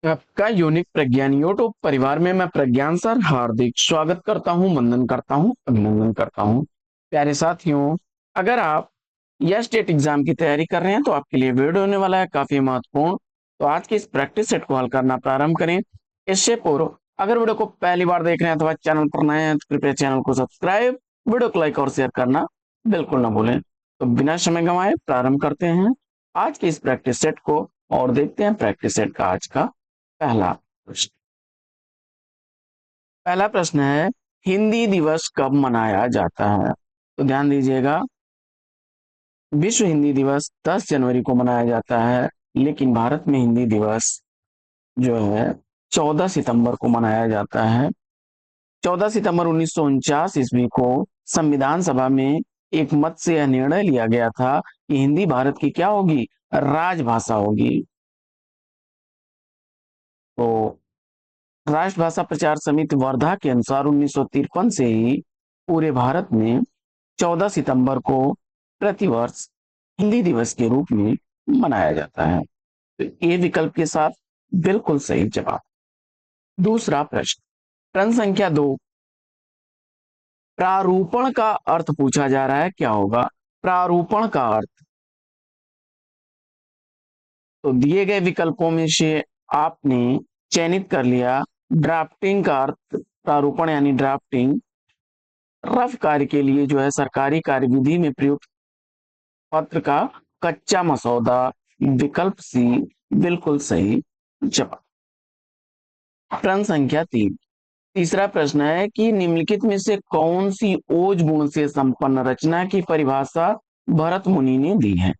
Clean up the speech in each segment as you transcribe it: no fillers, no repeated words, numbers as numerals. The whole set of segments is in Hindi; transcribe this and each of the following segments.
आपका यूनिक प्रज्ञान यूट्यूब परिवार में मैं प्रज्ञान सर हार्दिक स्वागत करता हूं, वंदन करता हूं, अभिनंदन करता हूं। प्यारे साथियों, अगर आप यह स्टेट एग्जाम की तैयारी कर रहे हैं तो आपके लिए वीडियो होने वाला है काफी महत्वपूर्ण। तो आज के इस प्रैक्टिस सेट को हल करना प्रारंभ करें। इससे पूर्व अगर वीडियो को पहली बार देख रहे हैं अथवा चैनल पर नए हैं तो कृपया चैनल को सब्सक्राइब, वीडियो को लाइक और शेयर करना बिल्कुल ना भूलें। तो बिना समय गंवाए प्रारंभ करते हैं आज के इस प्रैक्टिस सेट को और देखते हैं प्रैक्टिस सेट का आज का पहला प्रश्न। पहला प्रश्न है, हिंदी दिवस कब मनाया जाता है? तो ध्यान दीजिएगा, विश्व हिंदी दिवस 10 जनवरी को मनाया जाता है, लेकिन भारत में हिंदी दिवस जो है 14 सितंबर को मनाया जाता है। 14 सितंबर 1949 ईस्वी को संविधान सभा में एक मत से यह निर्णय लिया गया था कि हिंदी भारत की क्या होगी, राजभाषा होगी। तो राष्ट्रभाषा प्रचार समिति वर्धा के अनुसार 1953 से ही पूरे भारत में 14 सितंबर को प्रतिवर्ष हिंदी दिवस के रूप में मनाया जाता है। तो ए विकल्प के साथ बिल्कुल सही जवाब। दूसरा प्रश्न, प्रश्न संख्या 2, प्रारूपण का अर्थ पूछा जा रहा है, क्या होगा प्रारूपण का अर्थ? तो दिए गए विकल्पों में से आपने चयनित कर लिया। ड्राफ्टिंग का अर्थ, प्रारूपण यानी ड्राफ्टिंग रफ कार्य के लिए जो है सरकारी कार्यविधि में प्रयुक्त पत्र का कच्चा मसौदा। विकल्प सी बिल्कुल सही जवाब। प्रश्न संख्या 3, तीसरा प्रश्न है कि निम्नलिखित में से कौन सी ओज गुण से संपन्न रचना की परिभाषा भरत मुनि ने दी है?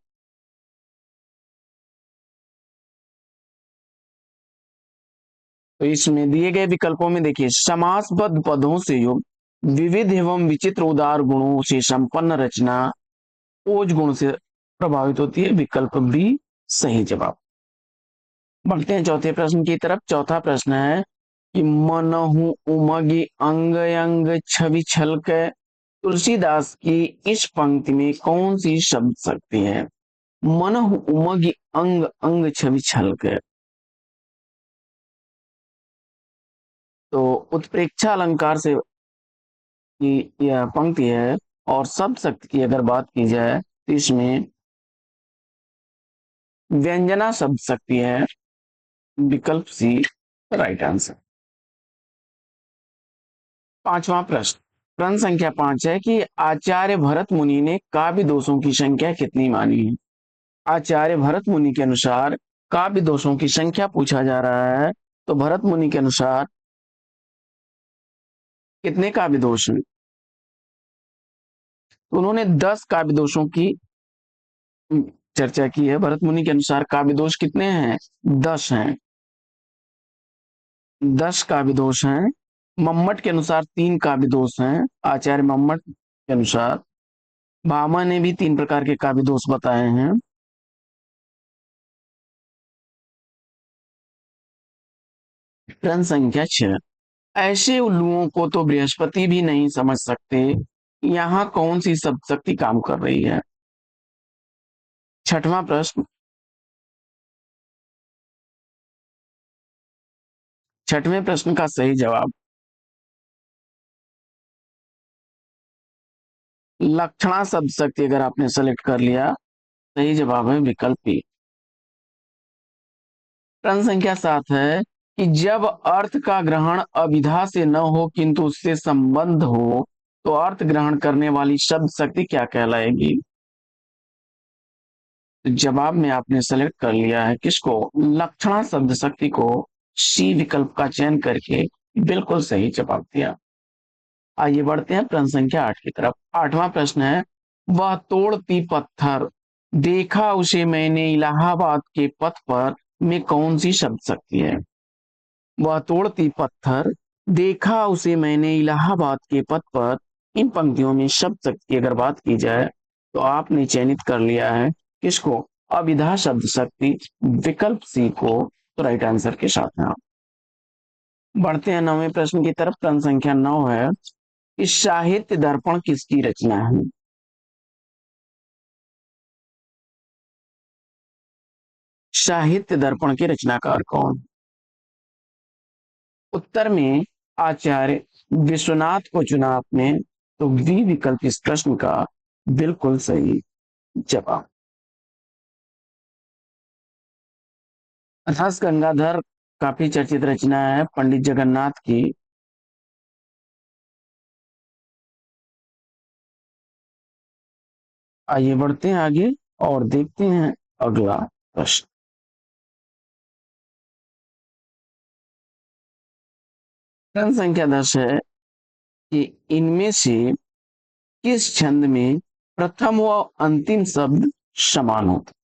तो इसमें दिए गए विकल्पों में देखिए, समासबद्ध पदों से युक्त विविध एवं विचित्र उदार गुणों से संपन्न रचना ओज गुण से प्रभावित होती है। विकल्प बी सही जवाब। बढ़ते हैं चौथे प्रश्न की तरफ। चौथा प्रश्न है कि मनहु उमगी अंग अंग छवि छलक, तुलसीदास की इस पंक्ति में कौन सी शब्द शक्ति है? मनहु उमगी अंग अंग छवि छलक, तो उत्प्रेक्षा अलंकार से की यह पंक्ति है। और शब्द शक्ति की अगर बात की जाए तो इसमें व्यंजना शब्द शक्ति है। विकल्प सी राइट आंसर। पांचवा प्रश्न, प्रश्न संख्या 5 है कि आचार्य भरत मुनि ने काव्य दोषों की संख्या कितनी मानी है? आचार्य भरत मुनि के अनुसार काव्य दोषों की संख्या पूछा जा रहा है। तो भरत मुनि के अनुसार कितने काव्य दोष हैं? तो उन्होंने 10 काव्य दोषों की चर्चा की है। भरत मुनि के अनुसार काव्य दोष कितने हैं? 10 हैं। 10 काव्य दोष हैं। मम्मट के अनुसार 3 काव्य दोष हैं। आचार्य मम्मट के अनुसार भामा ने भी 3 प्रकार के काव्य दोष बताए हैं। प्रश्न संख्या 6, ऐसे उल्लुओं को तो बृहस्पति भी नहीं समझ सकते, यहाँ कौन सी शब्द शक्ति काम कर रही है? छठवां प्रश्न, छठवें प्रश्न का सही जवाब लक्षणा शब्द शक्ति अगर आपने सेलेक्ट कर लिया, सही जवाब है विकल्प बी। प्रश्न संख्या 7 है कि जब अर्थ का ग्रहण अभिधा से न हो किंतु उससे संबंध हो तो अर्थ ग्रहण करने वाली शब्द शक्ति क्या कहलाएगी? जवाब में आपने सेलेक्ट कर लिया है किसको? लक्षणा शब्द शक्ति को। सी विकल्प का चयन करके बिल्कुल सही जवाब दिया। आइए बढ़ते हैं प्रश्न संख्या 8 की तरफ। आठवां प्रश्न है, वह तोड़ती पत्थर देखा उसे मैंने इलाहाबाद के पथ पर में कौन सी शब्द शक्ति है? वह तोड़ती पत्थर देखा उसे मैंने इलाहाबाद के पथ पर, इन पंक्तियों में शब्द शक्ति की अगर बात की जाए तो आपने चयनित कर लिया है किसको? अभिधा शब्द शक्ति। विकल्प सी को तो राइट आंसर के साथ हैं आप। बढ़ते हैं 9वें प्रश्न की तरफ। प्रश्न संख्या 9 है कि साहित्य दर्पण किसकी रचना है? साहित्य दर्पण के रचनाकार कौन? उत्तर में आचार्य विश्वनाथ को चुना आपने, तो बी विकल्प इस प्रश्न का बिल्कुल सही जवाब। रस गंगाधर काफी चर्चित रचना है पंडित जगन्नाथ की। आइए बढ़ते हैं आगे और देखते हैं अगला प्रश्न। प्रश्न संख्या 10 है कि इनमें से किस छंद में प्रथम व अंतिम शब्द समान होता है?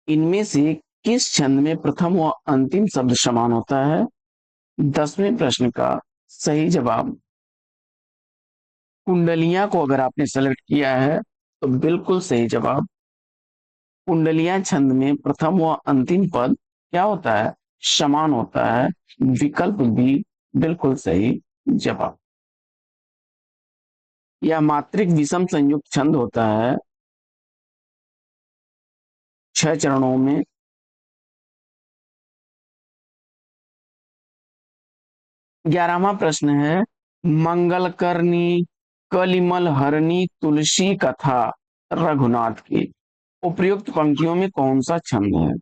इनमें से किस छंद में प्रथम व अंतिम शब्द समान होता है? 10वें प्रश्न का सही जवाब, कुंडलियां को अगर आपने सेलेक्ट किया है तो बिल्कुल सही जवाब। कुंडलियां छंद में प्रथम व अंतिम पद क्या होता है? समान होता है। विकल्प बी बिल्कुल सही जवाब। यह मात्रिक विषम संयुक्त छंद होता है 6 चरणों में। 11वां प्रश्न है, मंगलकर्णी कलिमल हरणी तुलसी कथा रघुनाथ की उपर्युक्त पंक्तियों में कौन सा छंद है?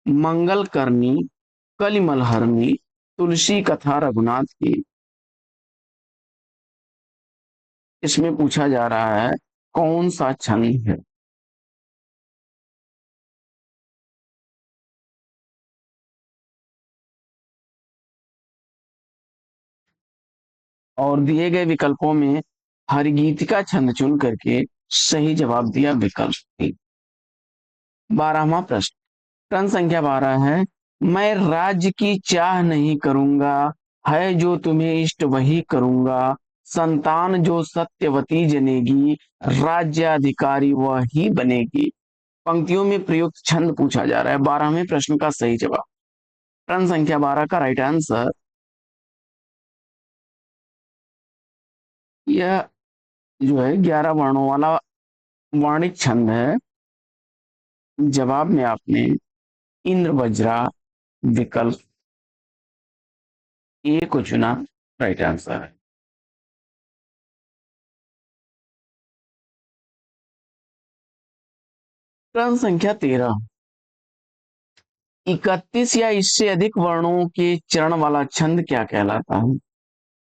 मंगलकर्णी कलिमल हरणी तुलसी कथा रघुनाथ की, इसमें पूछा जा रहा है कौन सा छंद है? और दिए गए विकल्पों में हरिगीत का छंद चुन करके सही जवाब दिया विकल्प ए। 12वां प्रश्न, प्रश्न संख्या 12 है, मैं राज्य की चाह नहीं करूंगा, है जो तुम्हें इष्ट वही करूंगा, संतान जो सत्यवती जनेगी, राज्याधिकारी वही बनेगी। पंक्तियों में प्रयुक्त छंद पूछा जा रहा है 12वें प्रश्न का सही जवाब। प्रश्न संख्या 12 का राइट आंसर, यह जो है 11 वर्णों वाला वर्णित छंद है। जवाब में आपने इंद्र वज्रा विकल्प ए को चुना, राइट आंसर है। प्रश्न संख्या 13, 31 या इससे अधिक वर्णों के चरण वाला छंद क्या कहलाता है?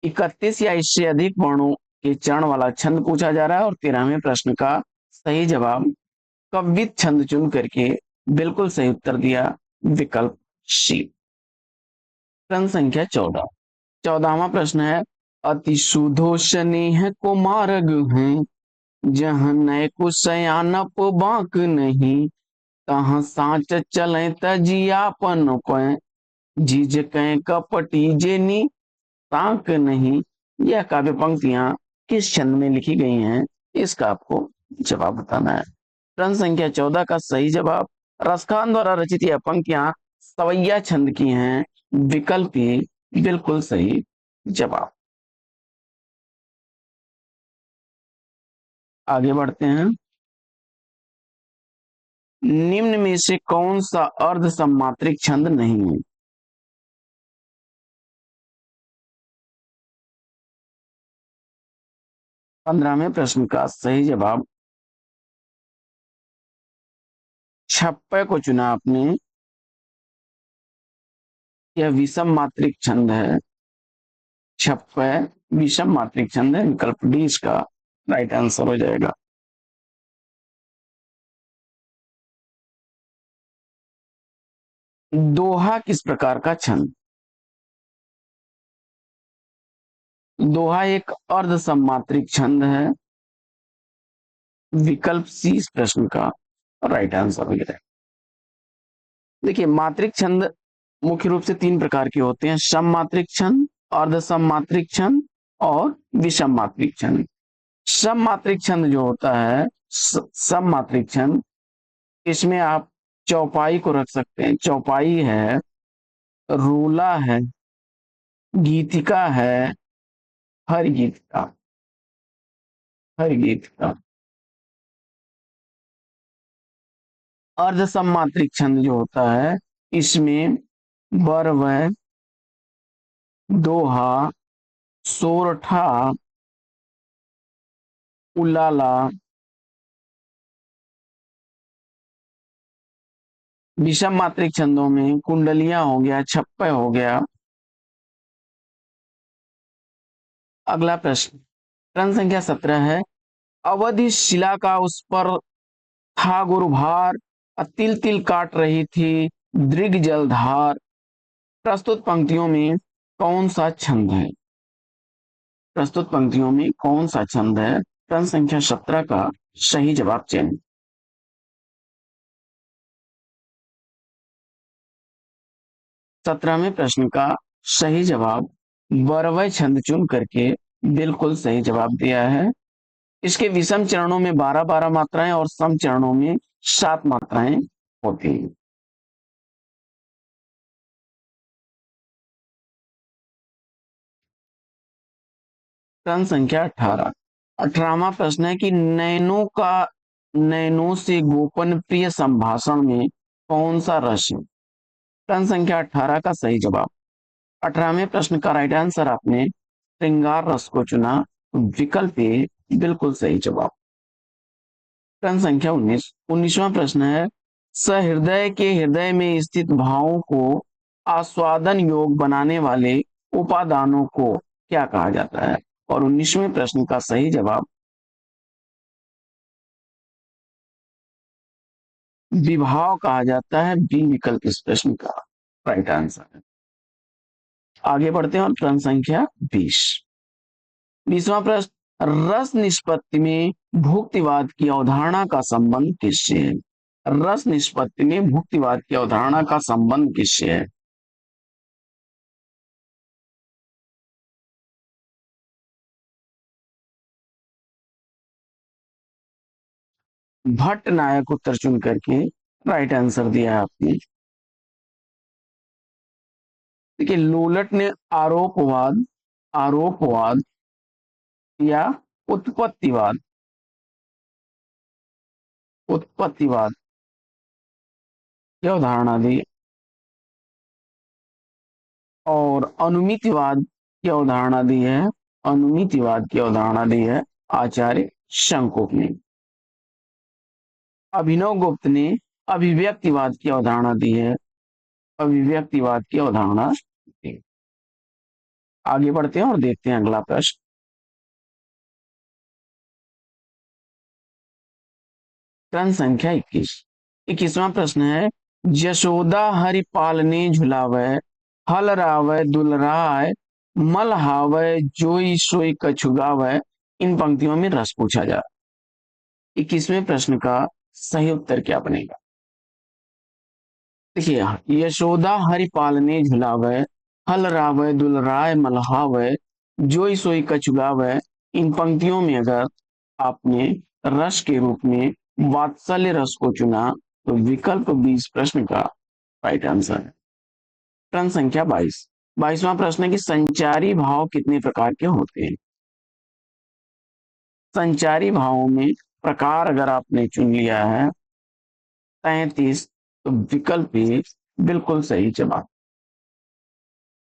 31 या इससे अधिक वर्णों के चरण वाला छंद पूछा जा रहा है और 13वें प्रश्न का सही जवाब कवित छंद चुन करके बिल्कुल सही उत्तर दिया विकल्प सी। प्रश्न संख्या 14, 14वां प्रश्न है, अति सुधोषनेह को मार्ग है, जहाँ नय को सयानप बांक नहीं, तहाँ साँच चले तजियापन को, झिझ कहें कपटी जेनी ताक नहीं। यह काव्य पंक्तियां किस छंद में लिखी गई हैं? इसका आपको जवाब बताना है। प्रश्न संख्या 14 का सही जवाब, रसखान द्वारा रचित यह पंक्तियां सवैया छंद की हैं। विकल्प ए बिल्कुल सही जवाब। आगे बढ़ते हैं, निम्न में से कौन सा अर्ध सम्मात्रिक छंद नहीं है? 15वें प्रश्न का सही जवाब, छप्पे को चुना आपने, यह विषम मात्रिक छंद है। छप्पे विषम मात्रिक छंद है। विकल्प डी इसका राइट आंसर हो जाएगा। दोहा किस प्रकार का छंद? दोहा एक अर्ध सम्मात्रिक छंद है। विकल्प सी इस प्रश्न का राइट आंसर हो जाएगा। देखिए, मात्रिक छंद मुख्य रूप से 3 प्रकार के होते हैं, सम मात्रिक छंद, अर्ध सम मात्रिक छंद और विषम मात्रिक छंद। सम मात्रिक छंद जो होता है, सम मात्रिक छंद, इसमें आप चौपाई को रख सकते हैं। चौपाई है, रूला है, गीतिका है, हर गीतिका, हर गीतिका। अर्ध सम्मात्रिक छंद जो होता है इसमें बरव, दोहा, सोरठा, उलाला, विषम मात्रिक छंदों में कुंडलियां हो गया, छप्पय हो गया। अगला प्रश्न, प्रश्न संख्या 17 है, अवधि शिला का उस पर था गुरुभार, तिल तिल काट रही थी दृग जलधार। प्रस्तुत पंक्तियों में कौन सा छंद है? प्रस्तुत पंक्तियों में कौन सा छंद है? प्रश्न संख्या 17 का सही जवाब चयन। 17वें प्रश्न का सही जवाब बरवय छंद चुन करके बिल्कुल सही जवाब दिया है। इसके विषम चरणों में 12-12 मात्राएं और सम चरणों में 7 मात्राएं होती हैं। प्रश्न संख्या 18, 18वां प्रश्न है कि नैनो से गोपन प्रिय संभाषण में कौन सा रस है? प्रश्न संख्या 18 का सही जवाब। 18वें प्रश्न का राइट आंसर आपने श्रृंगार रस को चुना, विकल्प ए बिल्कुल सही जवाब। प्रश्न संख्या 19, 19वां प्रश्न है, सहृदय के हृदय में स्थित भावों को आस्वादन योग बनाने वाले उपादानों को क्या कहा जाता है? और 19वें प्रश्न का सही जवाब विभाव कहा जाता है। बी विकल्प इस प्रश्न का राइट आंसर है। आगे बढ़ते हैं और प्रश्न संख्या 20, 20वां प्रश्न, रस निष्पत्ति में भुक्तिवाद की अवधारणा का संबंध किससे है? रस निष्पत्ति में भुक्तिवाद की अवधारणा का संबंध किससे है? भट्ट नायक उत्तर चुन करके राइट आंसर दिया है आपने। देखिए, लोलट ने आरोपवाद, आरोपवाद या उत्पत्तिवाद, उत्पत्तिवाद की अवधारणा दी, और अनुमितिवाद की अवधारणा दी है, अनुमितिवाद की अवधारणा दी है आचार्य शंकुक ने। अभिनव गुप्त ने अभिव्यक्तिवाद की अवधारणा दी है, अभिव्यक्तिवाद की अवधारणा दी। आगे बढ़ते हैं और देखते हैं अगला प्रश्न। प्रश्न संख्या 21, 21वां प्रश्न है, यशोदा हरि पालने झुलावे, हल रावै दुलराय, मल हावै जोई सोई कछुगावै। इन पंक्तियों में रस पूछा जा। 21वें प्रश्न का सही उत्तर क्या बनेगा? देखिए, यशोदा हरि पालने झुलावे, हल रावै दुलराय मलहावै, जोई सोई कछुगावै। इन पंक्तियों में अगर आपने रस के रूप में वात्सल्य रस को चुना तो विकल्प 20 प्रश्न का राइट आंसर है। प्रश्न संख्या 22, 22वां प्रश्न है कि संचारी भाव कितने प्रकार के होते हैं? संचारी भावों में प्रकार अगर आपने चुन लिया है 33, तो विकल्प ए बिल्कुल सही जवाब।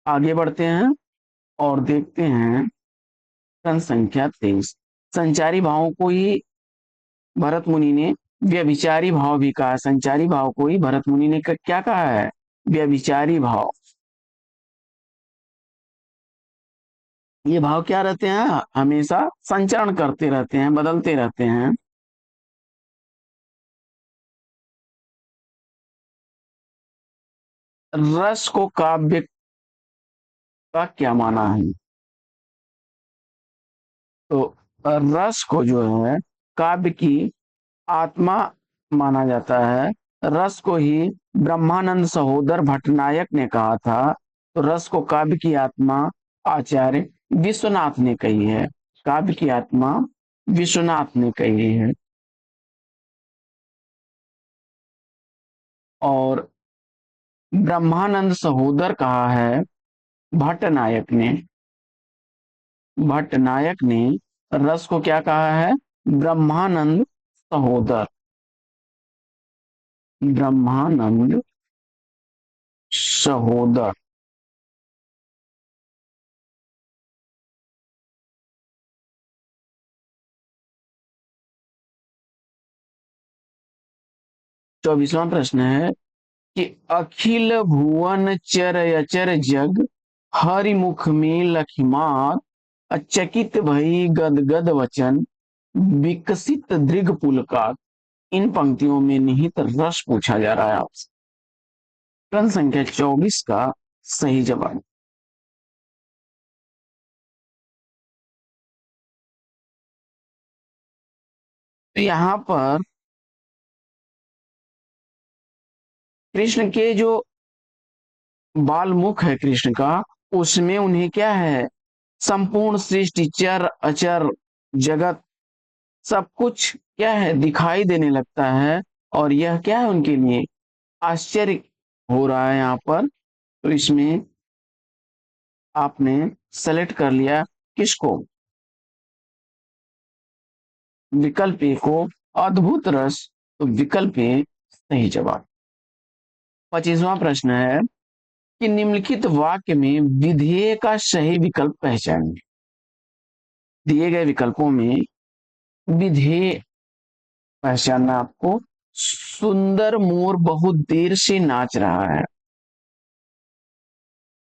आगे बढ़ते हैं और देखते हैं प्रश्न संख्या 23, संचारी भावों को ही भरत मुनि ने व्यभिचारी भाव भी कहा है। संचारी भाव को ही भरत मुनि ने क्या कहा है? व्यभिचारी भाव। ये भाव क्या रहते हैं? हमेशा संचरण करते रहते हैं, बदलते रहते हैं। रस को काव्य का क्या माना है? तो रस को जो है काव्य की आत्मा माना जाता है। रस को ही ब्रह्मानंद सहोदर भट्टनायक ने कहा था। तो रस को काव्य की आत्मा आचार्य विश्वनाथ ने कही है। काव्य की आत्मा विश्वनाथ ने कही है। और ब्रह्मानंद सहोदर कहा है भट्टनायक ने। भट्टनायक ने रस को क्या कहा है? ब्रह्मानंद सहोदर, ब्रह्मानंद सहोदर। चौबीसवां प्रश्न है कि अखिल भुवन चर अचर जग हरिमुख में लखिमार अचकित भई गदगद वचन विकसित दृघ पुलकार। इन पंक्तियों में निहित रस पूछा जा रहा है आपसे। प्रश्न संख्या 24 का सही जवाब। तो यहां पर कृष्ण के जो बाल मुख है कृष्ण का, उसमें उन्हें क्या है, संपूर्ण सृष्टि चर अचर जगत सब कुछ क्या है दिखाई देने लगता है। और यह क्या है उनके लिए आश्चर्य हो रहा है यहाँ पर। तो इसमें आपने सेलेक्ट कर लिया किसको, विकल्प ए को, अद्भुत रस। तो विकल्प ए सही जवाब। 25वां प्रश्न है कि निम्नलिखित वाक्य में विधेय का सही विकल्प पहचानिए। दिए गए विकल्पों में विधेय पहचानना आपको। सुंदर मोर बहुत देर से नाच रहा है।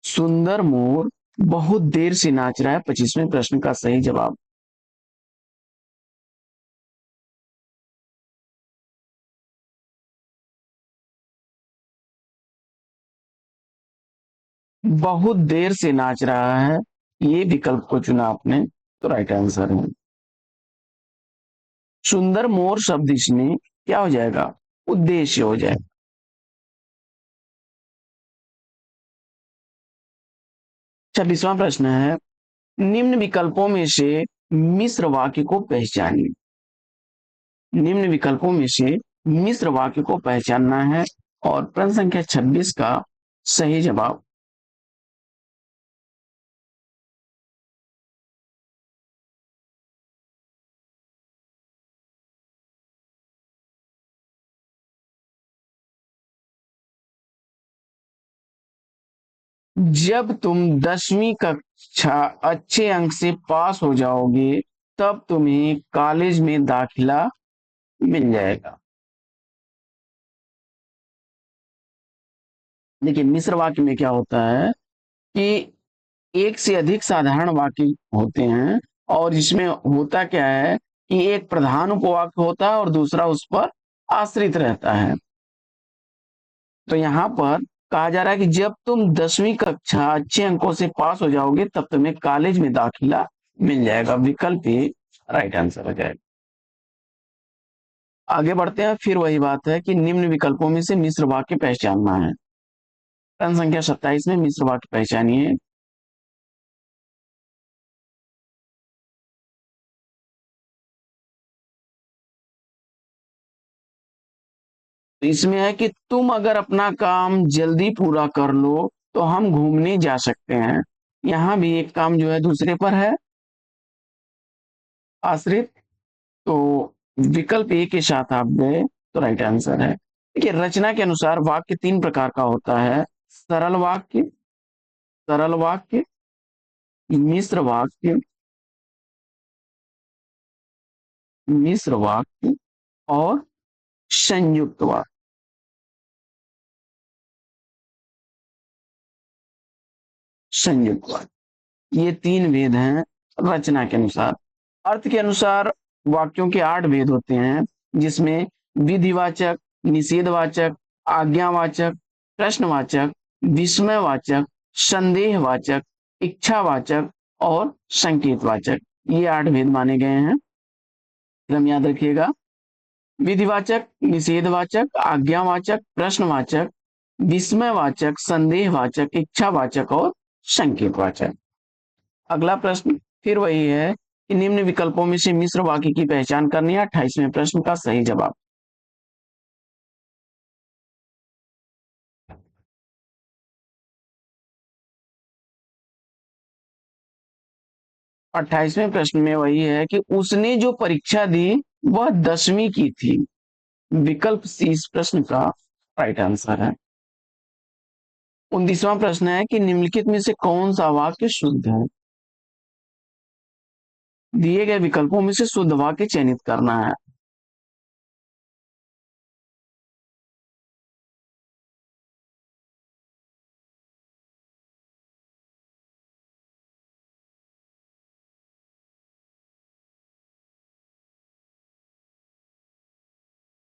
सुंदर मोर बहुत देर से नाच रहा है 25वें प्रश्न का सही जवाब। बहुत देर से नाच रहा है, ये विकल्प को चुना आपने, तो राइट आंसर है। सुंदर मोर शब्द इसमें क्या हो जाएगा, उद्देश्य हो जाएगा। 26वां प्रश्न है निम्न विकल्पों में से मिश्र वाक्य को पहचानिए। निम्न विकल्पों में से मिश्र वाक्य को पहचानना है। और प्रश्न संख्या 26 का सही जवाब। जब तुम 10वीं कक्षा अच्छे अंक से पास हो जाओगे तब तुम्हें कॉलेज में दाखिला मिल जाएगा। देखिए मिश्र वाक्य में क्या होता है कि एक से अधिक साधारण वाक्य होते हैं और इसमें होता क्या है कि एक प्रधान उपवाक्य होता है और दूसरा उस पर आश्रित रहता है। तो यहाँ पर कहा जा रहा है कि जब तुम 10वीं कक्षा अच्छे अंकों से पास हो जाओगे तब तुम्हें कॉलेज में दाखिला मिल जाएगा। विकल्प ए राइट आंसर हो जाएगा। आगे बढ़ते हैं, फिर वही बात है कि निम्न विकल्पों में से मिश्र वाक्य पहचानना है। प्रश्न संख्या 27 में मिश्र वाक्य पहचानिए। तो इसमें है कि तुम अगर अपना काम जल्दी पूरा कर लो तो हम घूमने जा सकते हैं। यहाँ भी एक काम जो है दूसरे पर है आश्रित। तो विकल्प ए के साथ आप गए तो राइट आंसर है। देखिए रचना के अनुसार वाक्य तीन प्रकार का होता है, सरल वाक्य, सरल वाक्य, मिश्र वाक्य, मिश्र वाक्य और संयुक्त वाक्य। संयुक्त वाक्य, ये तीन भेद हैं रचना के अनुसार। अर्थ के अनुसार वाक्यों के 8 भेद होते हैं, जिसमें विधिवाचक, निषेधवाचक, आज्ञावाचक, प्रश्नवाचक, विस्मयवाचक, संदेहवाचक, इच्छावाचक और संकेतवाचक, ये 8 भेद माने गए हैं। क्रम याद रखिएगा, विधिवाचक, निषेधवाचक, आज्ञावाचक, प्रश्नवाचक, विस्मयवाचक, संदेहवाचक, इच्छावाचक और संकेतवाचक। अगला प्रश्न फिर वही है कि निम्न विकल्पों में से मिश्र वाक्य की पहचान करनी है। 28वें प्रश्न का सही जवाब। 28वें प्रश्न में वही है कि उसने जो परीक्षा दी वह 10वीं की थी। विकल्प सी इस प्रश्न का राइट आंसर है। 29वां प्रश्न है कि निम्नलिखित में से कौन सा वाक्य शुद्ध है। दिए गए विकल्पों में से शुद्ध वाक्य चयनित करना है।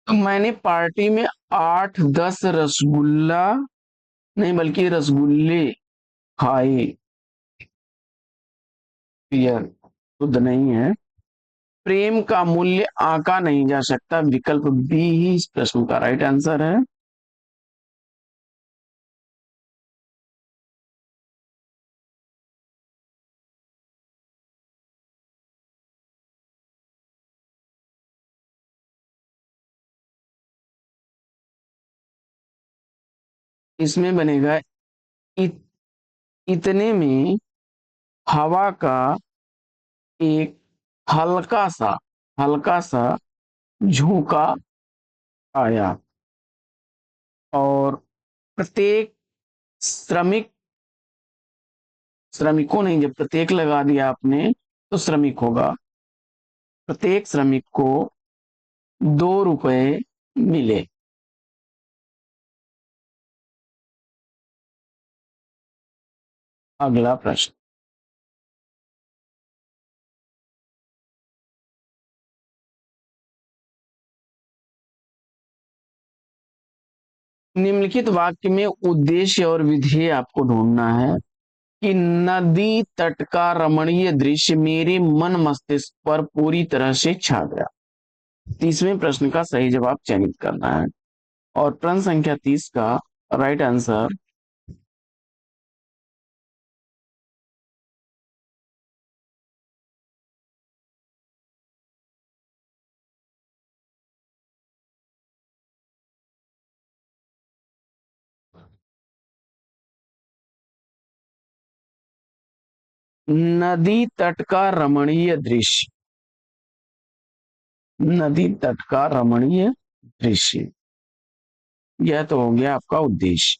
तो मैंने पार्टी में 8-10 रसगुल्ला नहीं बल्कि रसगुल्ले खाए। यह शुद्ध नहीं है। प्रेम का मूल्य आंका नहीं जा सकता, विकल्प बी ही इस प्रश्न का राइट आंसर है। इसमें बनेगा इत, इतने में हवा का एक हल्का सा झोंका आया और प्रत्येक श्रमिक श्रमिकों ने, जब प्रत्येक लगा दिया आपने तो श्रमिक होगा, प्रत्येक श्रमिक को 2 रुपए मिले। अगला प्रश्न, निम्नलिखित वाक्य में उद्देश्य और विधेय आपको ढूंढना है कि नदी तट का रमणीय दृश्य मेरे मन मस्तिष्क पर पूरी तरह से छा गया। 30वें प्रश्न का सही जवाब चयनित करना है और प्रश्न संख्या 30 का राइट आंसर नदी तट का रमणीय दृश्य, नदी तट का रमणीय दृश्य, यह तो हो गया आपका उद्देश्य।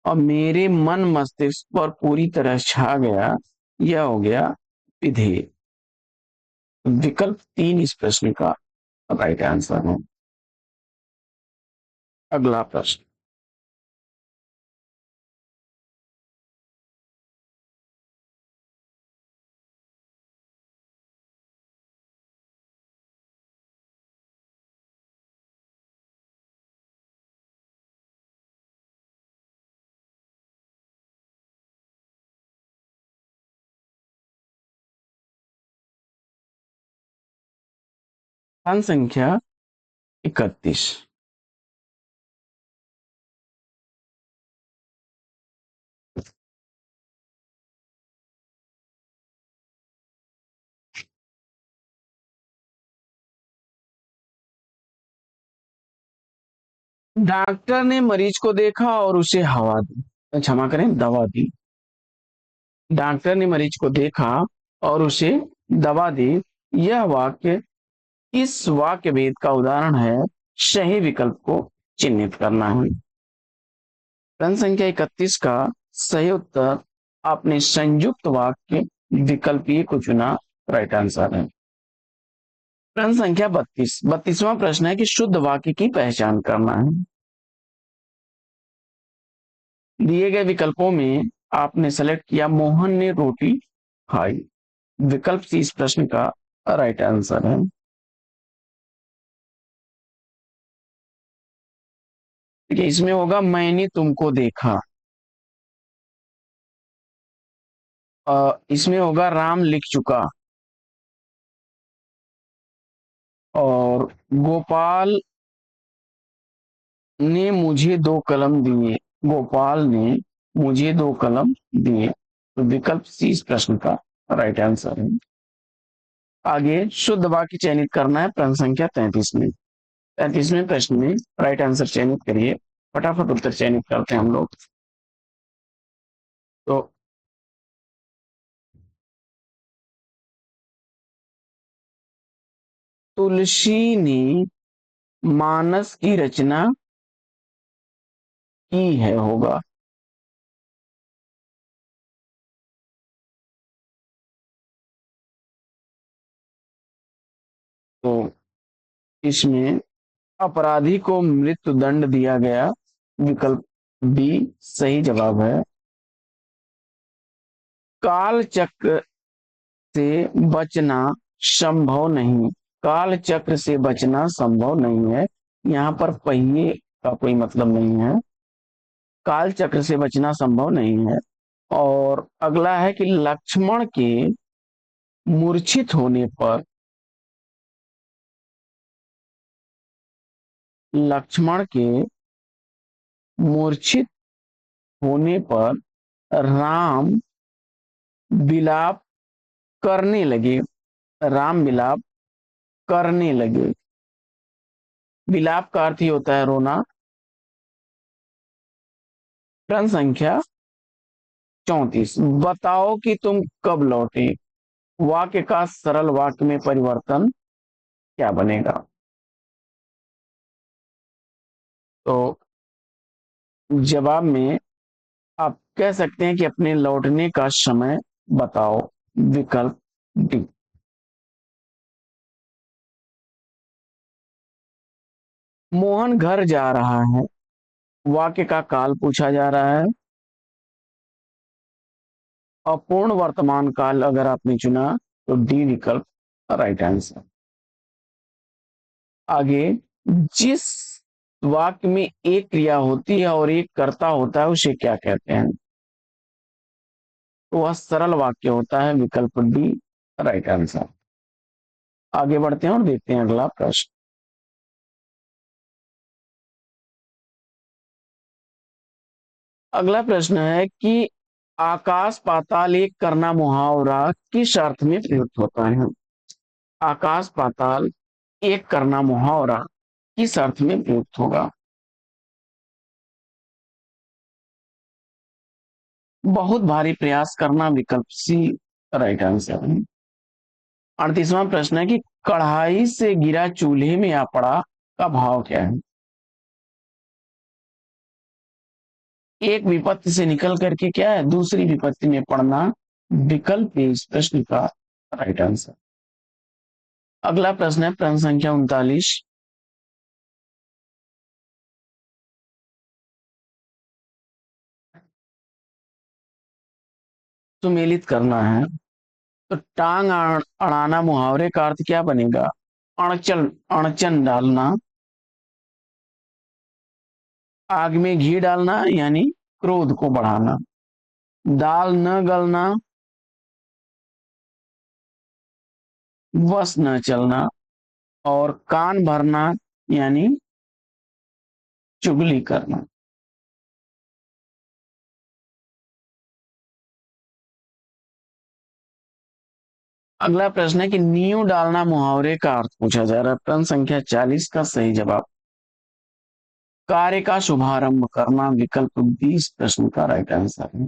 और मेरे मन मस्तिष्क पर पूरी तरह छा गया, यह हो गया विधेय। विकल्प 3 इस प्रश्न का राइट आंसर है। अगला प्रश्न, प्रश्न संख्या 31, डॉक्टर ने मरीज को देखा और उसे हवा दी, क्षमा करें दवा दी। डॉक्टर ने मरीज को देखा और उसे दवा दी, यह वाक्य इस वाक्य भेद का उदाहरण है। सही विकल्प को चिन्हित करना है। प्रश्न संख्या 31 का सही उत्तर आपने संयुक्त वाक्य विकल्प ए को चुना, राइट आंसर है। प्रश्न संख्या 32वां प्रश्न है कि शुद्ध वाक्य की पहचान करना है। दिए गए विकल्पों में आपने सेलेक्ट किया मोहन ने रोटी खाई, विकल्प सी इस प्रश्न का राइट आंसर है। देखिए इसमें होगा मैंने तुमको देखा, इसमें होगा राम लिख चुका, और गोपाल ने मुझे 2 कलम दिए, गोपाल ने मुझे 2 कलम दिए, तो विकल्प सी इस प्रश्न का राइट आंसर है। आगे शुद्ध वाक्य चयनित करना है प्रश्न संख्या 33 में। 33वें प्रश्न में राइट आंसर चयनित करिए, फटाफट उत्तर चयनित करते हैं हम लोग। तो तुलसी ने मानस की रचना की है होगा। तो इसमें अपराधी को मृत्यु दंड दिया गया, विकल्प बी सही जवाब है। काल चक्र से बचना संभव नहीं, काल चक्र से बचना संभव नहीं है, यहाँ पर पहिए का कोई मतलब नहीं है, काल चक्र से बचना संभव नहीं है। और अगला है कि लक्ष्मण के मूर्छित होने पर, लक्ष्मण के मूर्छित होने पर राम विलाप करने लगे, राम विलाप करने लगे। विलाप का अर्थ ही होता है रोना। प्रश्न संख्या 34, बताओ कि तुम कब लौटे, वाक्य का सरल वाक्य में परिवर्तन क्या बनेगा। तो जवाब में आप कह सकते हैं कि अपने लौटने का समय बताओ, विकल्प डी। मोहन घर जा रहा है, वाक्य का काल पूछा जा रहा है। अपूर्ण वर्तमान काल अगर आपने चुना तो डी विकल्प राइट आंसर। आगे, जिस वाक्य में एक क्रिया होती है और एक कर्ता होता है उसे क्या कहते हैं, तो वह सरल वाक्य होता है, विकल्प डी राइट आंसर। आगे बढ़ते हैं और देखते हैं अगला प्रश्न। अगला प्रश्न है कि आकाश पाताल एक करना मुहावरा किस अर्थ में प्रयुक्त होता है। आकाश पाताल एक करना मुहावरा किस अर्थ में प्रयुक्त होगा। बहुत भारी प्रयास करना, विकल्प सी राइट आंसर है। 38वां प्रश्न है कि कढ़ाई से गिरा चूल्हे में आ पड़ा का भाव क्या है। एक विपत्ति से निकल करके क्या है दूसरी विपत्ति में पड़ना, विकल्प इस प्रश्न का राइट आंसर। अगला प्रश्न है प्रश्न संख्या 39, सुमेलित करना है। तो टांग अड़ाना मुहावरे का अर्थ क्या बनेगा। अड़चन, अड़चन डालना। आग में घी डालना यानी क्रोध को बढ़ाना। दाल न गलना, वश न चलना। और कान भरना यानी चुगली करना। अगला प्रश्न है कि नींव डालना मुहावरे का अर्थ पूछा जा रहा है। प्रश्न संख्या 40 का सही जवाब कार्य का शुभारंभ करना, विकल्प 20 प्रश्न का राइट आंसर है।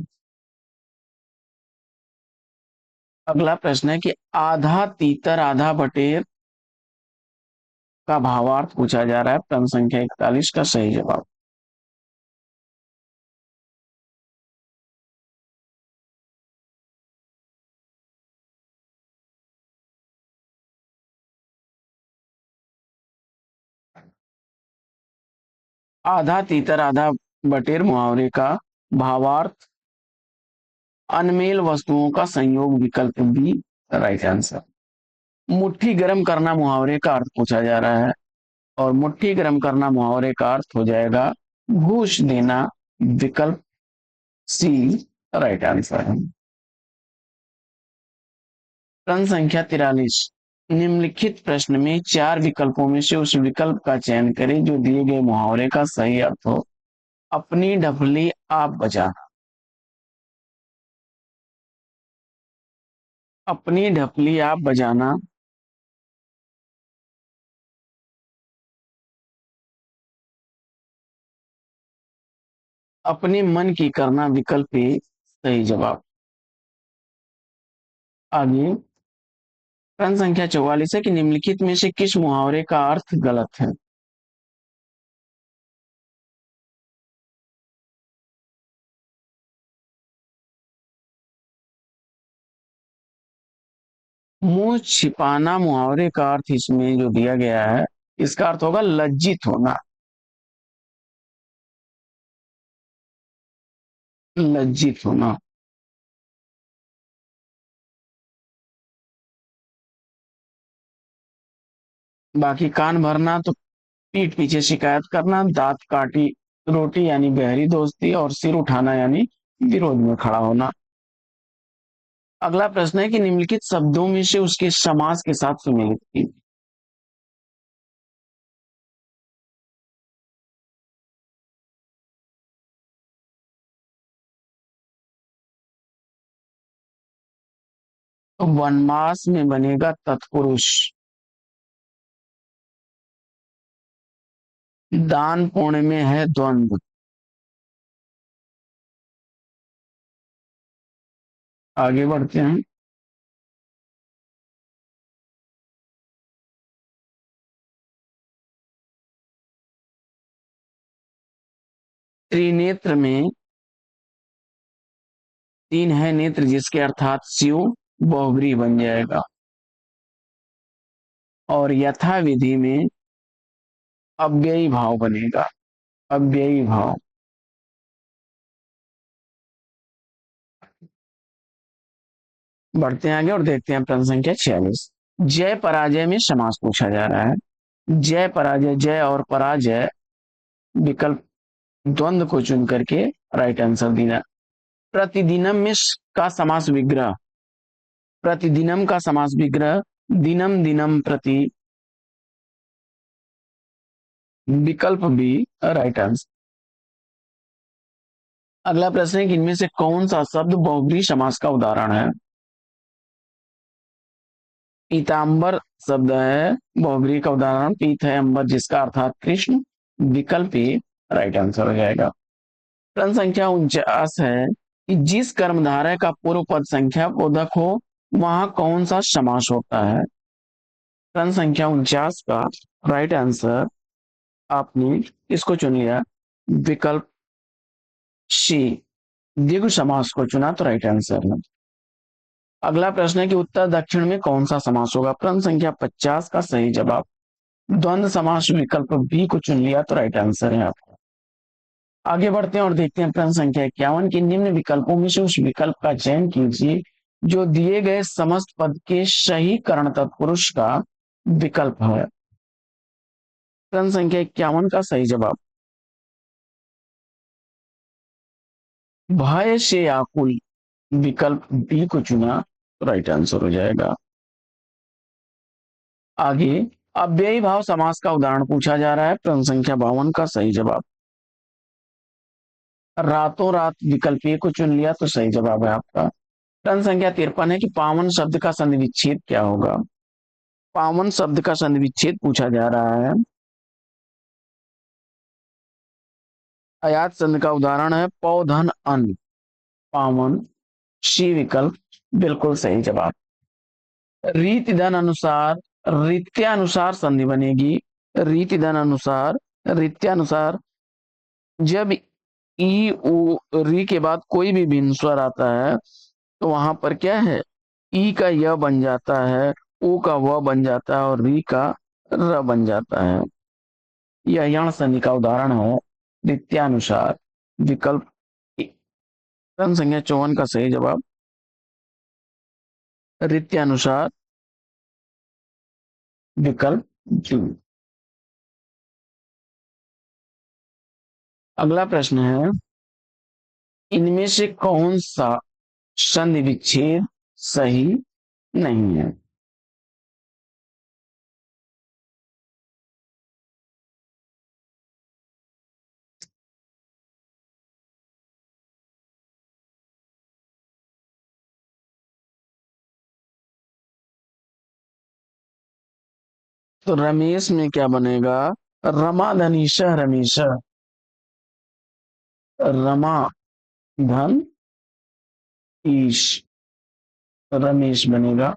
अगला प्रश्न है कि आधा तीतर आधा बटेर का भावार्थ पूछा जा रहा है। प्रश्न संख्या 41 का सही जवाब आधा तीतर आधा बटेर मुहावरे का भावार्थ अनमेल वस्तुओं का संयोग, विकल्प बी राइट आंसर। मुट्ठी गर्म करना मुहावरे का अर्थ पूछा जा रहा है और मुट्ठी गर्म करना मुहावरे का अर्थ हो जाएगा घूस देना, विकल्प सी राइट आंसर है। प्रश्न संख्या 43, निम्नलिखित प्रश्न में चार विकल्पों में से उस विकल्प का चयन करें जो दिए गए मुहावरे का सही अर्थ हो। अपनी ढपली आप बजाना, अपनी ढपली आप बजाना, अपने मन की करना, विकल्प ए सही जवाब। आगे प्रश्न संख्या 44 है कि निम्नलिखित में से किस मुहावरे का अर्थ गलत है। मुंह छिपाना मुहावरे का अर्थ इसमें जो दिया गया है, इसका अर्थ होगा लज्जित होना। लज्जित होना। बाकी कान भरना तो पीठ पीछे शिकायत करना, दांत काटी रोटी यानी गहरी दोस्ती, और सिर उठाना यानी विरोध में खड़ा होना। अगला प्रश्न है कि निम्नलिखित शब्दों में से उसके समास के साथ सुमेलित की। तो वनमास में बनेगा तत्पुरुष। दान पुण्य में है द्वंद्व। आगे बढ़ते हैं। त्रिनेत्र में तीन है नेत्र जिसके अर्थात शिव बहुब्री बन जाएगा। और यथा विधि में अव्ययी भाव बनेगा। अव्ययी भाव। बढ़ते हैं आगे और देखते हैं प्रश्न संख्या 46। जय पराजय में समास पूछा जा रहा है। जय पराजय, जय और पराजय विकल्प द्वंद्व को चुन करके राइट आंसर देना। प्रतिदिनम में का समास विग्रह। प्रतिदिनम का समास विग्रह दिनम दिनम प्रति, विकल्प बी राइट आंसर। अगला प्रश्न है कि इनमें से कौन सा शब्द बहुब्री समास का उदाहरण है। पीतांबर शब्द है बहुब्री का उदाहरण। पीत है अंबर जिसका अर्थात कृष्ण, विकल्प ए राइट आंसर हो जाएगा। प्रश्न संख्या 49 है कि जिस कर्मधारय का पूर्व पद संख्या बोधक हो वहां कौन सा समास होता है। प्रश्न संख्या 49 का राइट आंसर आपने इसको चुन लिया, विकल्प सी द्विगु समास को चुना तो राइट आंसर है। अगला प्रश्न है कि उत्तर दक्षिण में कौन सा समास होगा। प्रश्न संख्या 50 का सही जवाब द्वंद्व समास, विकल्प बी को चुन लिया तो राइट आंसर है आपका। आगे बढ़ते हैं और देखते हैं प्रश्न संख्या 51 की निम्न विकल्पों में से उस विकल्प का चयन कीजिए जो दिए गए समस्त पद के सही कर्ण तत्पुरुष का विकल्प है। प्रश्न संख्या 51 का सही जवाब भय से आकुल, विकल्प बी को चुना तो राइट आंसर हो जाएगा। आगे अव्ययी भाव समास का उदाहरण पूछा जा रहा है। प्रश्न संख्या 52 का सही जवाब रातों रात, विकल्प ए को चुन लिया तो सही जवाब है आपका। प्रश्न संख्या 53 है कि पावन शब्द का संधि विच्छेद क्या होगा। पावन शब्द का संधि विच्छेद पूछा जा रहा है। अयात संधि का उदाहरण है पौधन अन्न, पावन शी विकल्प बिल्कुल सही जवाब। रीति धन अनुसार रीत्यानुसार संधि बनेगी। रीति धन अनुसार रीत्यानुसार जब ई उ री के बाद कोई भी भिन्न स्वर आता है तो वहां पर क्या है, ई का य बन जाता है, उ का व बन जाता है और री का र बन जाता है। यह यण संधि का उदाहरण है रीत्यानुसार, विकल्प प्रश्न संख्या 54 का सही जवाब रीत्यानुसार, विकल्प जी। अगला प्रश्न है इनमें से कौन सा संधि विच्छेद सही नहीं है। तो रमेश में क्या बनेगा, रमा धनीशा रमेशा, रमा धन ईश, रमेश बनेगा।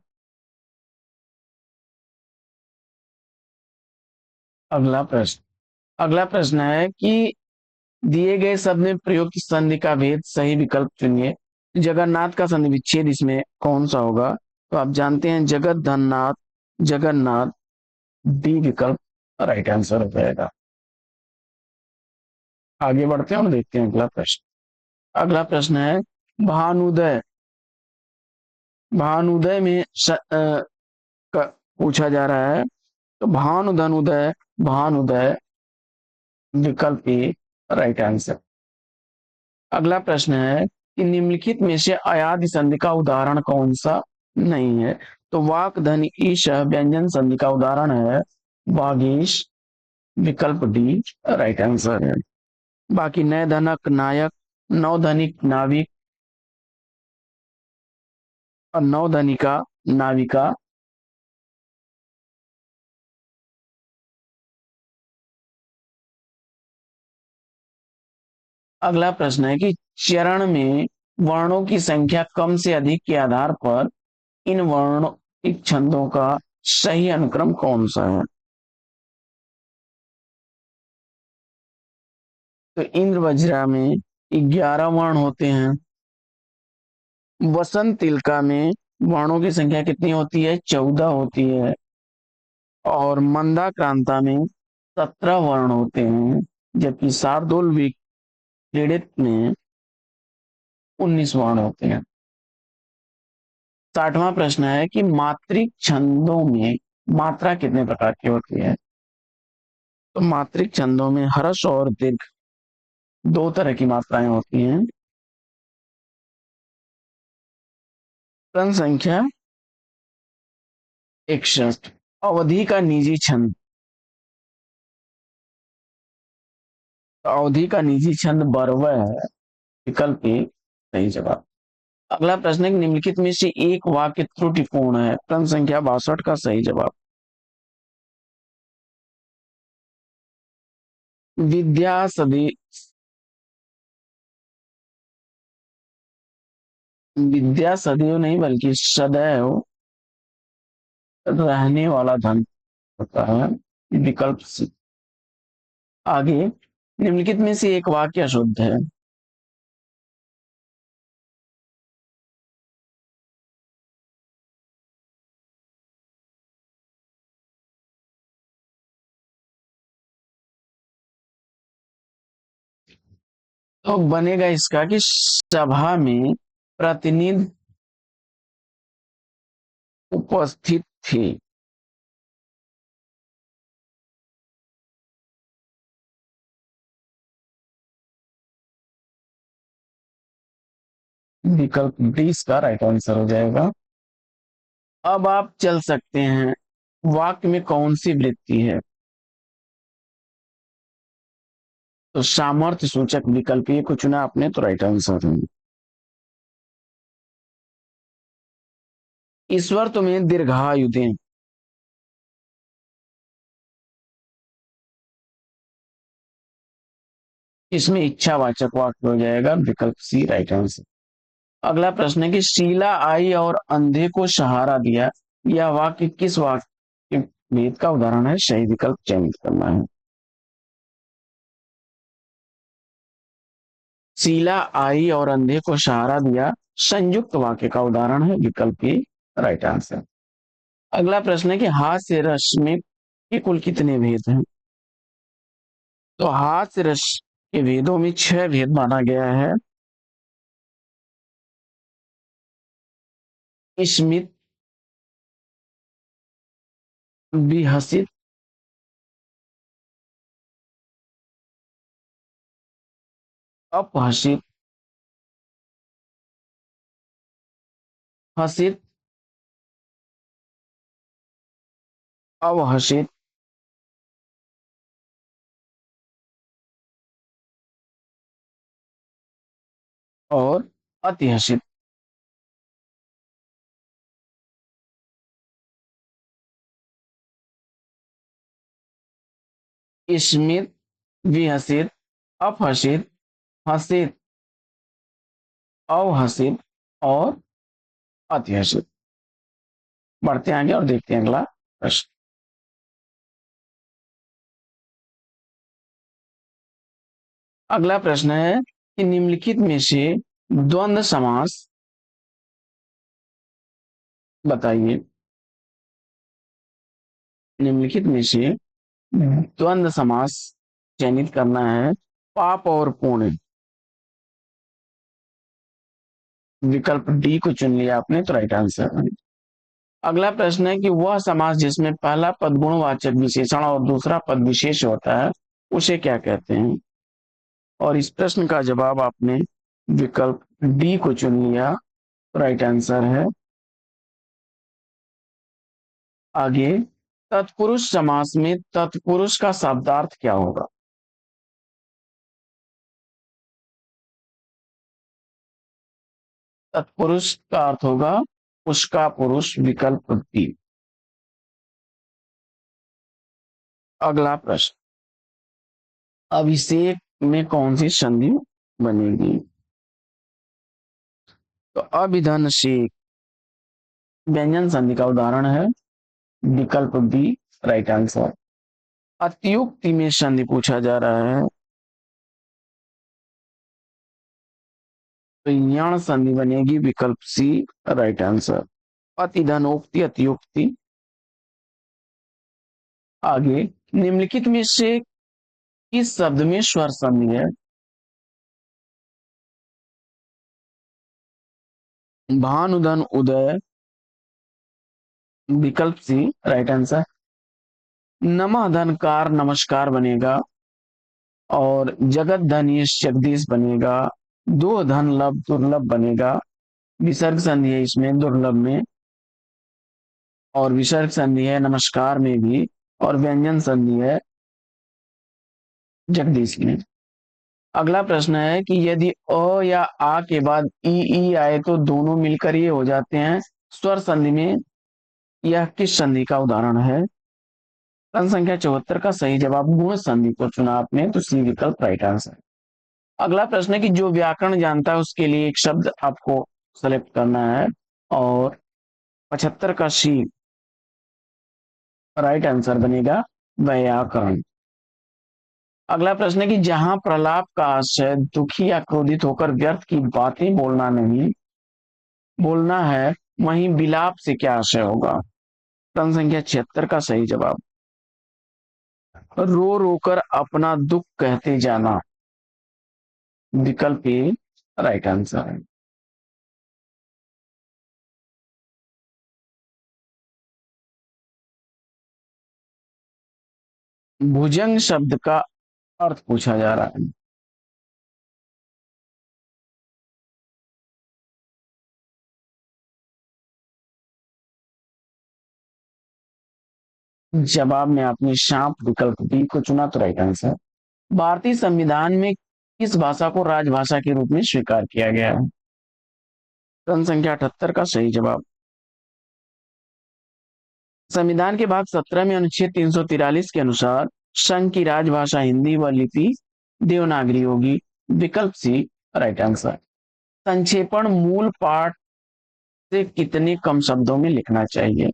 अगला प्रश्न अगला प्रश्न है कि दिए गए शब्द में प्रयुक्त संधि का भेद सही विकल्प चुनिए। जगन्नाथ का संधि विच्छेद इसमें कौन सा होगा। तो आप जानते हैं जगत धननाथ, जगन्नाथ, डी विकल्प राइट आंसर हो जाएगा। आगे बढ़ते हैं और देखते हैं अगला प्रश्न। अगला प्रश्न है भानुदय। भानुदय में पूछा जा रहा है। तो भानुधनुदय, भानुदय विकल्प ए राइट आंसर। अगला प्रश्न है कि निम्नलिखित में से अयादि संधि का उदाहरण कौन सा नहीं है। तो वाक धन ईश व्यंजन संधि का उदाहरण है वागीश, विकल्प डी राइट आंसर है। बाकी नय धनक नायक, नवधनिक नाविक और नवधनिका नाविका। अगला प्रश्न है कि चरण में वर्णों की संख्या कम से अधिक के आधार पर इन वर्णों छंदों का सही अनुक्रम कौन सा है। तो इंद्र वज्रा में 11 वर्ण होते हैं। वसंत तिलका में वर्णों की संख्या कितनी होती है, 14 होती है। और मंदा क्रांता में 17 वर्ण होते हैं। जबकि शार्दुल विक्रीडित में 19 वर्ण होते हैं। 60वां प्रश्न है कि मात्रिक छंदों में मात्रा कितने प्रकार की होती है। तो मात्रिक छंदों में हर्ष और दीर्घ दो तरह की मात्राएं होती हैं। क्रम संख्या 61। अवधि का निजी छंद। अवधि का निजी छंद बरवय है, विकल्प ए सही जवाब। अगला प्रश्न है निम्नलिखित में से एक वाक्य त्रुटिपूर्ण है। क्रम संख्या 62 का सही जवाब। विद्या सदी, विद्या सदैव नहीं बल्कि सदैव रहने वाला धन होता है, विकल्प सी। आगे निम्नलिखित में से एक वाक्य अशुद्ध है। तो बनेगा इसका कि सभा में प्रतिनिधि उपस्थित थे। विकल्प डी इसका राइट आंसर हो जाएगा। अब आप चल सकते हैं वाक्य में कौन सी वृत्ति है। तो सामर्थ्य सूचक विकल्प ये को चुना आपने, तो राइट आंसर है। ईश्वर तुम्हें दीर्घायु दें। इसमें इच्छावाचक वाक्य हो जाएगा, विकल्प सी राइट आंसर। अगला प्रश्न है कि शीला आई और अंधे को सहारा दिया, यह वाक्य किस वाक्य भेद का उदाहरण है। सही विकल्प चयनित करना है। शीला आई और अंधे को सहारा दिया संयुक्त वाक्य का उदाहरण है, विकल्प ए राइट आंसर। अगला प्रश्न है कि हाथ से रस में के कुल कितने भेद हैं। तो हाथ से रस के भेदों में 6 भेद माना गया है। स्मित, विहसित, अपहसित, हसित, अवहसित और अतिहसित। स्मित, विहसित, अपहसित, हसित, अवहसित और अतिहसित। बढ़ते आगे और देखते हैं अगला प्रश्न। अगला प्रश्न है कि निम्नलिखित में से द्वंद्व समास बताइए, निम्नलिखित में से द्वंद्व समास चयनित करना है। पाप और पुण्य, विकल्प डी को चुन लिया आपने तो राइट आंसर है। अगला प्रश्न है कि वह समास जिसमें पहला पद गुणवाचक विशेषण और दूसरा पद विशेष होता है उसे क्या कहते हैं? और इस प्रश्न का जवाब आपने विकल्प डी को चुन लिया तो राइट आंसर है। आगे, तत्पुरुष समास में तत्पुरुष का शब्दार्थ क्या होगा? तत्पुरुष का अर्थ होगा उसका पुरुष, विकल्प बी। अगला प्रश्न, अभिषेक में कौन सी संधि बनेगी? तो अभिधन से व्यंजन संधि का उदाहरण है, विकल्प बी राइट आंसर। अत्युक्ति में संधि पूछा जा रहा है तो यण संधि बनेगी, विकल्प सी राइट आंसर। अतिधनोक्ति, अतियुक्ति। आगे, निम्नलिखित में से किस शब्द में स्वर संधि है? भानुधन उदय, विकल्प सी राइट आंसर। नमः धनकार नमस्कार बनेगा और जगत धनीश जगदीश बनेगा। दो धन लभ दुर्लभ बनेगा, विसर्ग संधि है इसमें दुर्लभ में, और विसर्ग संधि है नमस्कार में भी, और व्यंजन संधि है जगदीश में। अगला प्रश्न है कि यदि अ या आ के बाद ई आए तो दोनों मिलकर ये हो जाते हैं स्वर संधि में, यह किस संधि का उदाहरण है? प्रश्न संख्या 74 का सही जवाब गुण संधि को चुना आपने तो सी विकल्प राइट आंसर। अगला प्रश्न है कि जो व्याकरण जानता है उसके लिए एक शब्द आपको सेलेक्ट करना है और 75 का सी राइट आंसर बनेगा, व्याकरण। अगला प्रश्न है कि जहां प्रलाप का आशय दुखी या क्रोधित होकर व्यर्थ की बातें बोलना है वहीं विलाप से क्या आशय होगा? प्रश्न संख्या 76 का सही जवाब रो रोकर अपना दुख कहते जाना, विकल्प ए राइट आंसर है। भुजंग शब्द का अर्थ पूछा जा रहा है। जवाब में आपने सांप, विकल्प बी को चुना तो राइट आंसर। भारतीय संविधान में किस भाषा को राजभाषा के रूप में स्वीकार किया गया है? प्रश्न संख्या 78 का सही जवाब संविधान के भाग 17 में अनुच्छेद 343 के अनुसार संघ की राजभाषा हिंदी व लिपि देवनागरी होगी, विकल्प सी राइट आंसर। संक्षेपण मूल पाठ से कितने कम शब्दों में लिखना चाहिए?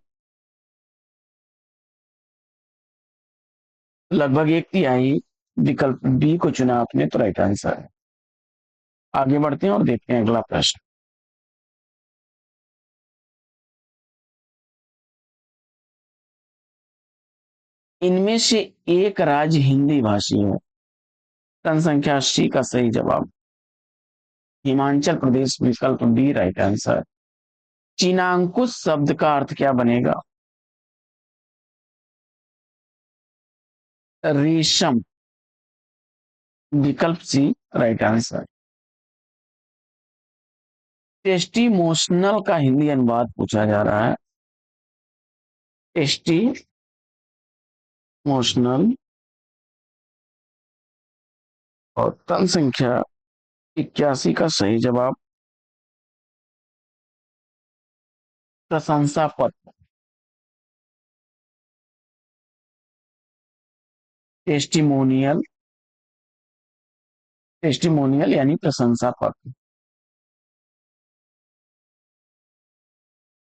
लगभग एक तिहाई, विकल्प बी को चुना आपने तो राइट आंसर है। आगे बढ़ते हैं और देखते हैं अगला प्रश्न। इनमें से एक राज्य हिंदी भाषी है। प्रश्न संख्या 80 का सही जवाब हिमाचल प्रदेश, विकल्प बी राइट आंसर। चीनांकुश शब्द का अर्थ क्या बनेगा? रेशम, विकल्प सी राइट आंसर। टेस्टिमोशनल का हिंदी अनुवाद पूछा जा रहा है। टेस्टिमोशनल, और तन संख्या 81 का सही जवाब प्रशंसा पत्र, टेस्टिमोनियल, टेस्टिमोनियल यानी प्रशंसा पत्र।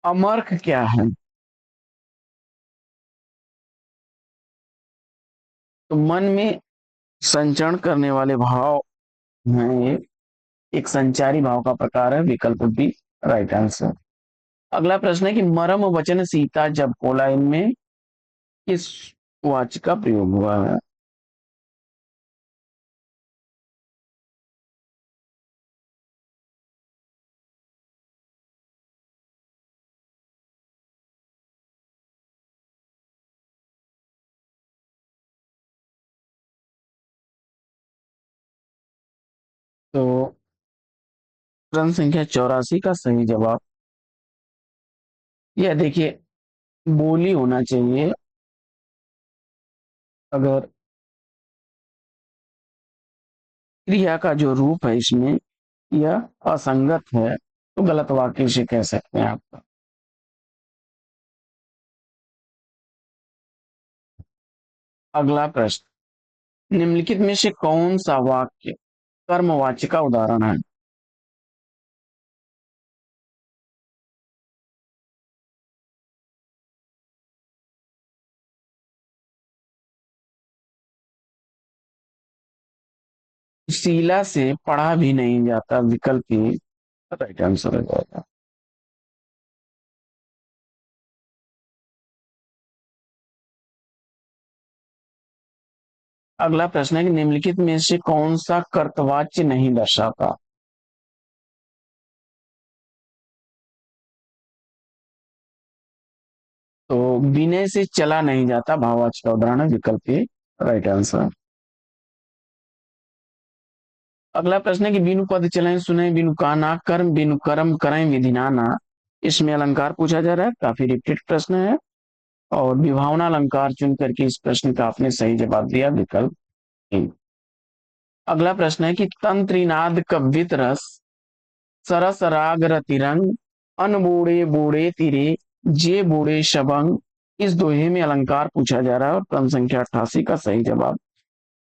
अमर्ख क्या है? तो मन में संचरण करने वाले भाव हैं, एक संचारी भाव का प्रकार है, विकल्प बी राइट आंसर। अगला प्रश्न है कि मरम वचन सीता जब बोला, इनमें किस वाक्य का प्रयोग हुआ है? तो प्रश्न संख्या 84 का सही जवाब, यह देखिए, बोली होना चाहिए। अगर क्रिया का जो रूप है इसमें यह असंगत है तो गलत वाक्य से कह सकते हैं आप। अगला प्रश्न, निम्नलिखित में से कौन सा वाक्य कर्मवाच्य का उदाहरण है? शीला से पढ़ा भी नहीं जाता, विकल्प ही राइट आंसर हो जाएगा। अगला प्रश्न है कि निम्नलिखित में से कौन सा कर्तवाच्य नहीं दर्शाता? तो विनय से चला नहीं जाता भाववाच्य का उदाहरण है, विकल्प ए राइट आंसर। अगला प्रश्न है कि बिनु पद चलें सुने बिनु काना कर्म बिनु कर्म करें विधि नाना, इसमें अलंकार पूछा जा रहा है, काफी रिपीटेड प्रश्न है। और विभावना अलंकार चुन करके इस प्रश्न का आपने सही जवाब दिया, विकल्प ए। अगला प्रश्न है कि तंत्रीनाद कव्वित रस सरस राग रतिरंग अन बूढ़े बूढ़े तिरे जे बूढ़े शबंग, इस दोहे में अलंकार पूछा जा रहा है और क्रम संख्या 88 का सही जवाब,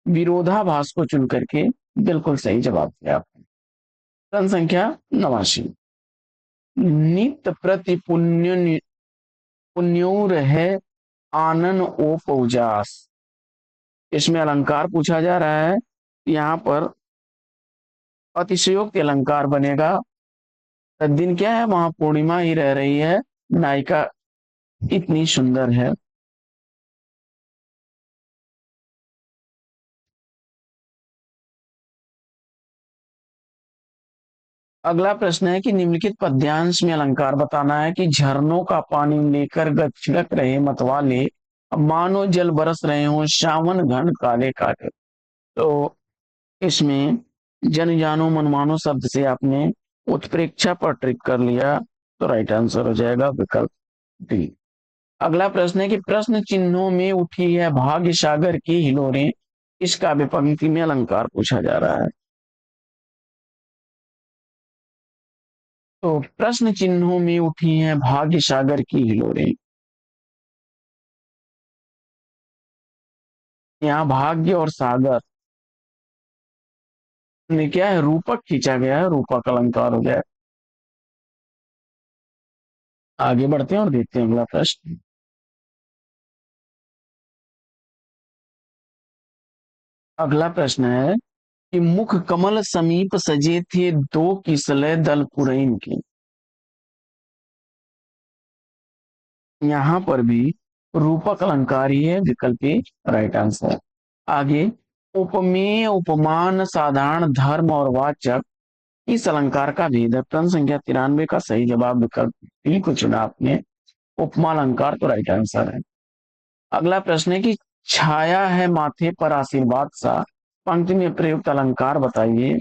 विरोधाभास को चुन करके बिल्कुल सही जवाब दिया आपने। क्रम संख्या 89, नित्य प्रति पुण्य पुण्योर है आनन ओ पौजास, इसमें अलंकार पूछा जा रहा है। यहाँ पर अतिशयोक्ति अलंकार बनेगा। दिन क्या है, वहां पूर्णिमा ही रह रही है, नायिका इतनी सुंदर है। अगला प्रश्न है कि निम्नलिखित पद्यांश में अलंकार बताना है कि झरनों का पानी लेकर गज छिड़क रहे मतवाले, अब मानो जल बरस रहे हो सावन घन काले काले। तो इसमें जन जानो मनमानो शब्द से आपने उत्प्रेक्षा पर ट्रिक कर लिया, तो राइट आंसर हो जाएगा विकल्प डी। अगला प्रश्न है कि प्रश्न चिन्हों में उठी है भाग्य सागर की हिलोरें, इस काव्य पंक्ति में अलंकार पूछा जा रहा है। तो प्रश्न चिन्हों में उठी हैं भाग्य सागर की हिलोरें, यहाँ भाग्य और सागर ने क्या है, रूपक खींचा गया है, रूपक अलंकार हो गया है। आगे बढ़ते हैं और देखते हैं अगला प्रश्न। अगला प्रश्न है कि मुख कमल समीप सजे थे दो किसलय दल पुरैन के, यहाँ पर भी रूपक अलंकार ही है, विकल्प ए राइट आंसर। आगे, उपमेय उपमान साधारण धर्म और वाचक, इस अलंकार का भेद है, प्रश्न संख्या 93 का सही जवाब विकल्प डी को चुना आपने, उपमा अलंकार तो राइट आंसर है। अगला प्रश्न है कि छाया है माथे पर आशीर्वाद सा, पंक्ति में प्रयुक्त अलंकार बताइए।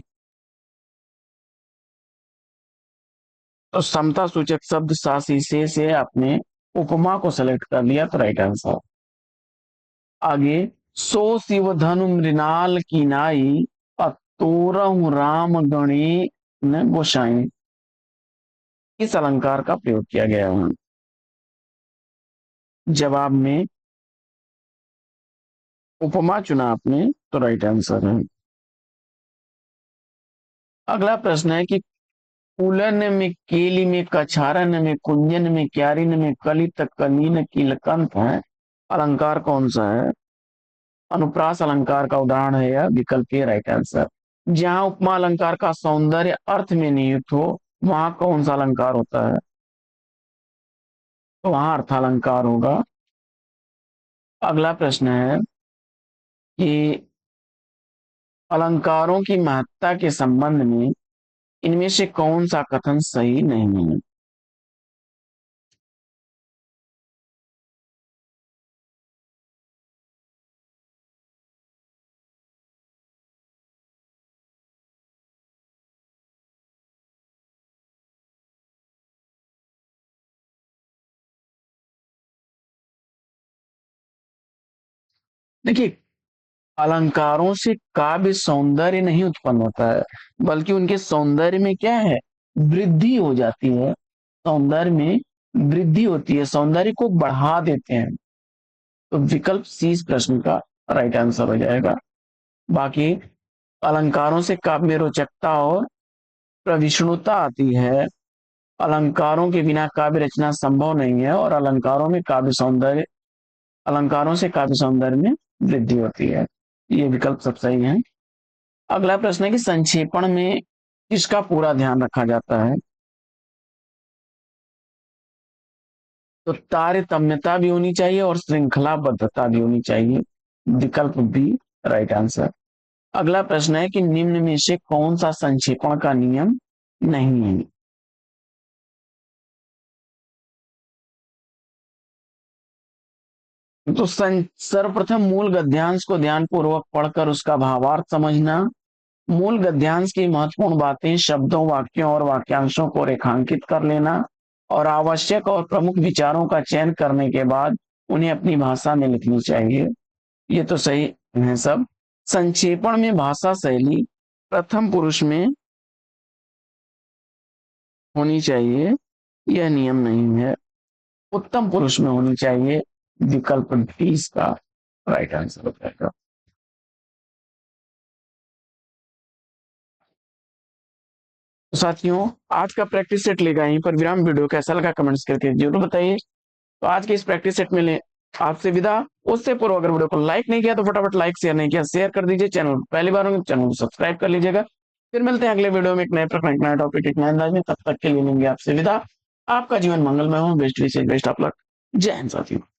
तो समता सूचक शब्द सा शीशे से आपने उपमा को सेलेक्ट कर लिया, तो राइट आंसर। आगे, सो शिव धनु मृणाल की नाई अतोरहु राम गणे न गोसाई, इस अलंकार का प्रयोग किया गया है। जवाब में उपमा चुना आपने, तो राइट आंसर है। अगला प्रश्न है कि कुलन में केली में कछारन में कुंजन में क्यारिन में कलित कलीन कीलकंठ है, अलंकार कौन सा है? अनुप्रास अलंकार का उदाहरण है यह, विकल्प ए राइट आंसर। जहां उपमा अलंकार का सौंदर्य अर्थ में नियुक्त हो वहां कौन सा अलंकार होता है? तो वहां अर्थालंकार होगा। अगला प्रश्न है कि अलंकारों की महत्ता के संबंध में इनमें से कौन सा कथन सही नहीं है। देखिए, अलंकारों से काव्य सौंदर्य नहीं उत्पन्न होता है, बल्कि उनके सौंदर्य में क्या है, वृद्धि हो जाती है। सौंदर्य में वृद्धि होती है, सौंदर्य को बढ़ा देते हैं। तो विकल्प सी इस प्रश्न का राइट आंसर हो जाएगा। बाकी अलंकारों से काव्य में रोचकता और प्रविष्णुता आती है। अलंकारों के बिना काव्य रचना संभव नहीं है, और अलंकारों से काव्य सौंदर्य में वृद्धि होती है। ये विकल्प सब सही है। अगला प्रश्न है कि संक्षेपण में किसका पूरा ध्यान रखा जाता है। तो तारतम्यता भी होनी चाहिए और श्रृंखलाबद्धता भी होनी चाहिए। विकल्प बी राइट आंसर। अगला प्रश्न है कि निम्न में से कौन सा संक्षेपण का नियम नहीं है। तो सर्वप्रथम मूल गद्यांश को ध्यानपूर्वक पढ़कर उसका भावार्थ समझना, मूल गद्यांश की महत्वपूर्ण बातें शब्दों, वाक्यों और वाक्यांशों को रेखांकित कर लेना, और आवश्यक और प्रमुख विचारों का चयन करने के बाद उन्हें अपनी भाषा में लिखनी चाहिए। ये तो सही है सब। संक्षेपण में भाषा शैली प्रथम पुरुष में होनी चाहिए, यह नियम नहीं है। उत्तम पुरुष में होनी चाहिए। विकल्प डी इसका राइट आंसर हो जाएगा। तो साथियों, आज का प्रैक्टिस सेट लेगा यहीं पर विराम। वीडियो कैसा लगा कमेंट्स करके जरूर बताइए। तो आज के इस प्रैक्टिस सेट में ले आपसे विदा। उससे पूर्व अगर वीडियो को लाइक नहीं किया तो फटाफट लाइक, शेयर नहीं किया शेयर कर दीजिए। चैनल पहली बार होंगे चैनल को सब्सक्राइब कर लीजिएगा। फिर मिलते हैं अगले वीडियो में एक नए प्रश्न, एक नया टॉपिक, एक नए अंदाज में। तब तक के लिए लेंगे आपसे विदा। आपका जीवन मंगलमय हो। Best wishes, best of luck. जय हिंद साथियों।